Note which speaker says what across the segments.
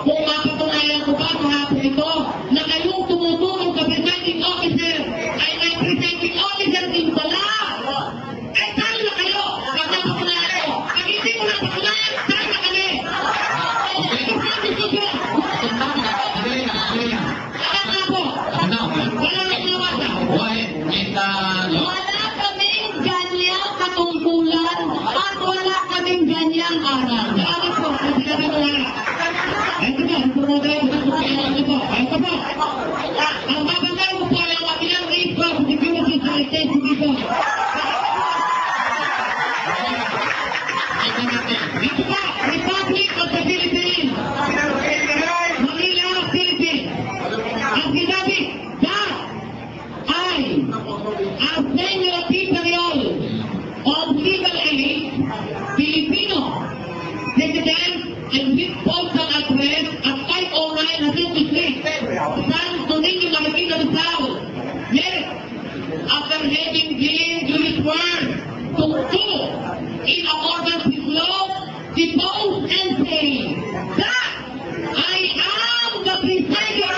Speaker 1: Kung mapatunayan ko ba sa hapon ito na kayong tumutulong sa presiding officer ay may presiding officer din pala. Eh, saan na kayo? Pag napatunayan ko. Pag hindi ko napatunayan, saan na kami? Wala kaming ganyang katungkulan at wala kaming ganyang aral. Ano po? Sinabi ko wala. Ito po, ito po. Ang babagay mo po ay ang kabilang race for security sa extension dito. Ito po, Republic of the Philippines. Manila, Philippines. Ang sinabi, that I, as Secretary General of Legal Aid, Filipino, President and with postal address at 509 Jacinto Street, San Domingo, Marikina, Rizal. Yes, after having given to his word to do in accordance with law, depose and say that I am the presiding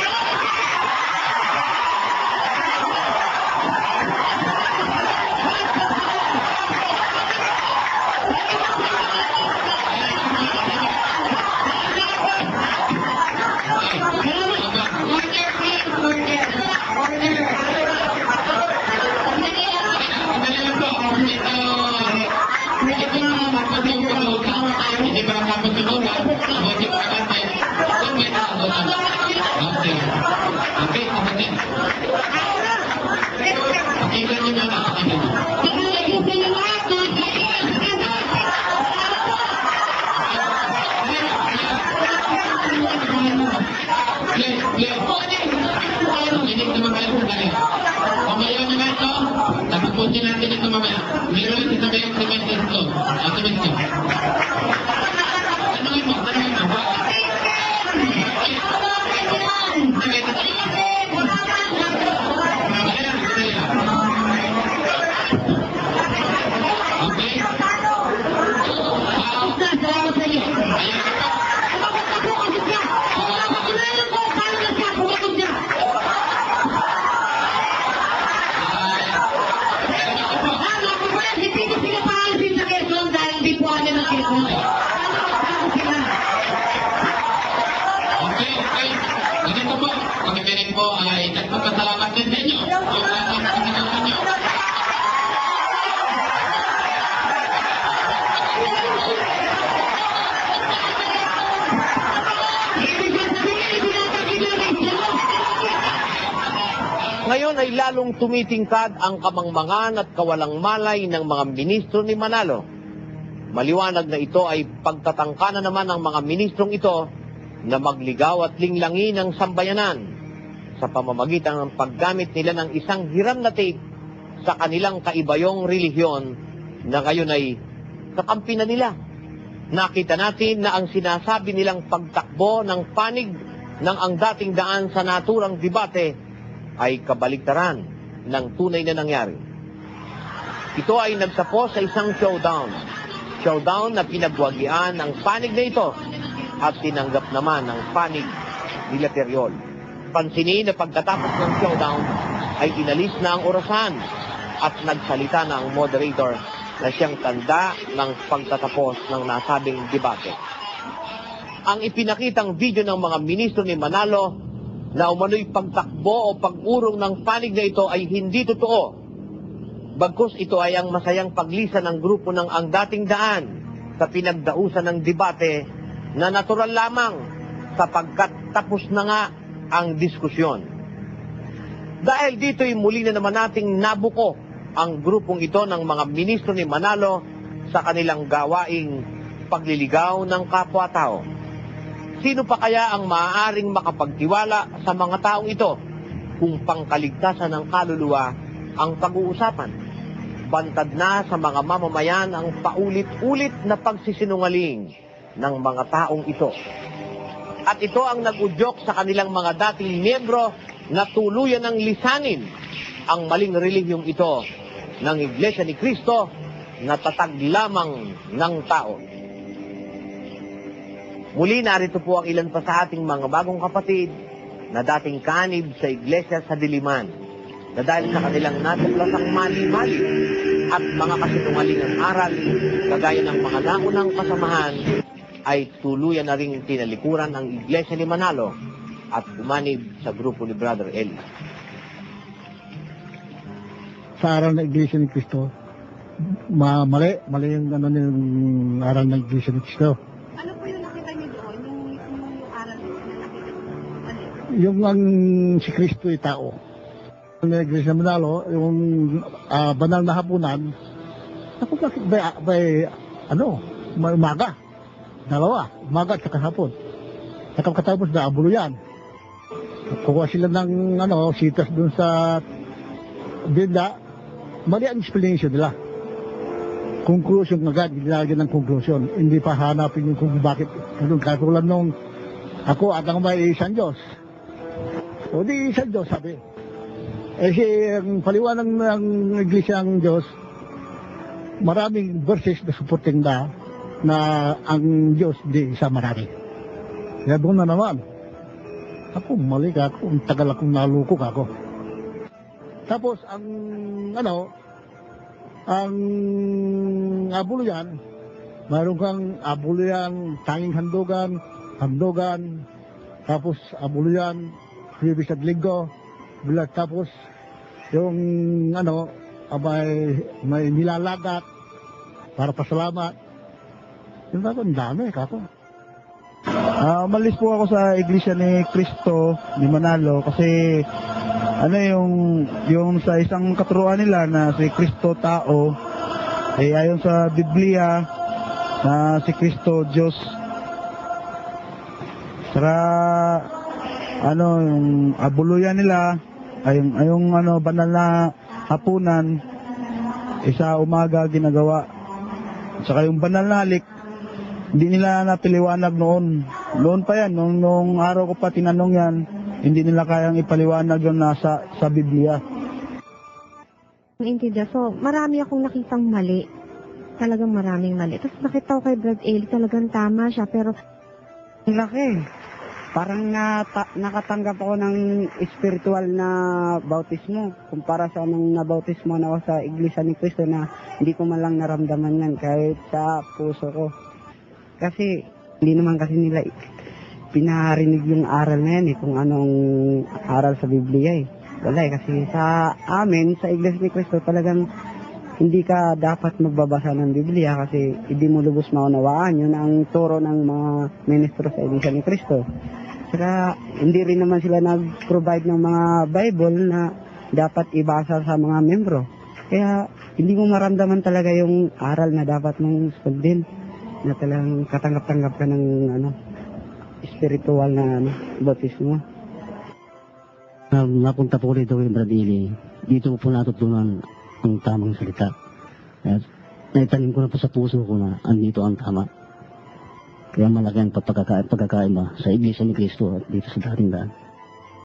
Speaker 2: Hindi ba nakapagsunugan? Hindi ba natin? Okay, kapatid. Pakinggan nyo na. Inig naman kayo kung galing. Mamaya na nga ito. Tapapuntin natin ito mamaya. Meron ito sabi yung semester ito. Semester. Pagkipirin po ay nagpapasalamat din sa inyo.
Speaker 3: Ngayon ay lalong tumitingkad ang kamangmangan at kawalang malay ng mga ministro ni Manalo. Maliwanag na ito ay pagtatangka na naman ng mga ministrong ito na magligaw at linglangin ang sambayanan sa pamamagitan ng paggamit nila ng isang hiram na tape sa kanilang kaibayong relihiyon na ngayon ay kakampi na nila. Nakita natin na ang sinasabi nilang pagtakbo ng panig ng ang dating daan sa naturang debate ay kabaligtaran ng tunay na nangyari. Ito ay nagsapos sa isang showdown. Showdown na pinagwagian ng panig na ito at tinanggap naman ng panig nila Teriol. Pansinin na pagkatapos ng showdown ay inalis na ang orasan at nagsalita na ang moderator na siyang tanda ng pagtatapos ng nasabing debate. Ang ipinakitang video ng mga ministro ni Manalo na umano'y pagtakbo o pag-urong ng panig na ito ay hindi totoo. Bagkus ito ay ang masayang paglisan ng grupo ng ang dating daan sa pinagdausan ng debate na natural lamang sapagkat tapos na nga ang diskusyon. Dahil dito'y muli na naman nating nabuko ang grupong ito ng mga ministro ni Manalo sa kanilang gawaing pagliligaw ng kapwa-tao. Sino pa kaya ang maaaring makapagtiwala sa mga taong ito kung pangkaligtasan ng kaluluwa ang pag-uusapan? Bantad na sa mga mamamayan ang paulit-ulit na pagsisinungaling ng mga taong ito. At ito ang nag-udyok sa kanilang mga dating miyembro na tuluyan ng lisanin ang maling relihiyong ito ng Iglesia ni Cristo na tatag lamang ng tao. Muli narito po ang ilan pa sa ating mga bagong kapatid na dating kanib sa iglesia sa Diliman, na dahil sa kanilang natuklasang mali-mali at mga kasinungalingang aral, kagaya ng mga naunang kasamahan, ay tuluyan na rin tinalikuran ang iglesia ni Manalo at umanib sa grupo ni Brother Eli.
Speaker 4: Sa aral ng Iglesia ni Cristo, mali yung yung aral ng Iglesia ni Cristo.
Speaker 5: Ano po yung nakita niyo doon? Yung aral na nakita niyo? Ano?
Speaker 4: Yung ang si Cristo ay tao. Ang Iglesia ni Manalo, yung banal na hapunan, ako bakit may umaga. Dalawa, umaga at saka hapon. Katapos na abulo yan. Kukuha sila ng sitas dun sa Biblia, mali ang explanation nila. Conclusion agad, nilagyan ng conclusion. Hindi pa hanapin yung kung bakit. Ganun, katulad nung ako at ang may isang Diyos. O di isang Diyos, sabi. Ang paliwanag ng Iglesia ng Diyos, maraming verses na supporting na ang Diyos di isa marami. Kaya doon na naman. Ako, mali ka ako. Ang tagal akong nalukok ako. Tapos, ang abuluyan, mayroon kang abuluyan, tanging handogan, tapos abuluyan, previous at linggo, tapos, yung, may nilalagat, para pasalamat. Yung ako, ang dami, kako.
Speaker 6: Umalis po ako sa Iglesia ni Cristo ni Manalo kasi yung sa isang katuruan nila na si Cristo tao ay ayon sa Biblia na si Cristo Diyos. Saka yung abuluyan nila ay yung banal na hapunan isa umaga ginagawa. Saka yung banal na halik hindi nila napiliwanag noon. Noon pa yan, nung araw ko pa tinanong yan, hindi nila kayang ipaliwanag yung nasa sa Biblia.
Speaker 5: Naintindihan. So, marami akong nakitang mali. Talagang maraming mali. Tapos nakita ko kay Brad Eli, talagang tama siya. Pero,
Speaker 7: ang laki. Parang nakatanggap ako ng spiritual na bautismo. Kumpara sa nung nabautismo na ako sa Iglesia ni Cristo na hindi ko man lang naramdaman yan kahit sa puso ko. Kasi, hindi naman kasi nila pinarinig yung aral na yan kung anong aral sa Biblia Wala kasi sa amin, sa Iglesia ni Cristo, talagang hindi ka dapat magbabasa ng Biblia kasi hindi mo lubos maunawaan. Yun ang turo ng mga ministro sa Iglesia ni Cristo. Saka, hindi rin naman sila nag-provide ng mga Bible na dapat ibasa sa mga membro. Kaya, hindi mo maramdaman talaga yung aral na dapat mong sundin. Na talagang katanggap-tanggap ka ng spiritual na bautismo.
Speaker 8: Napunta po rito kay Brad Eli. Dito po natutunan ang tamang salita. At naitanim ko na po sa puso ko na andito ang tama. Kaya malaki ang pagkakaiba sa Iglesia ni Cristo at dito sa dating daan.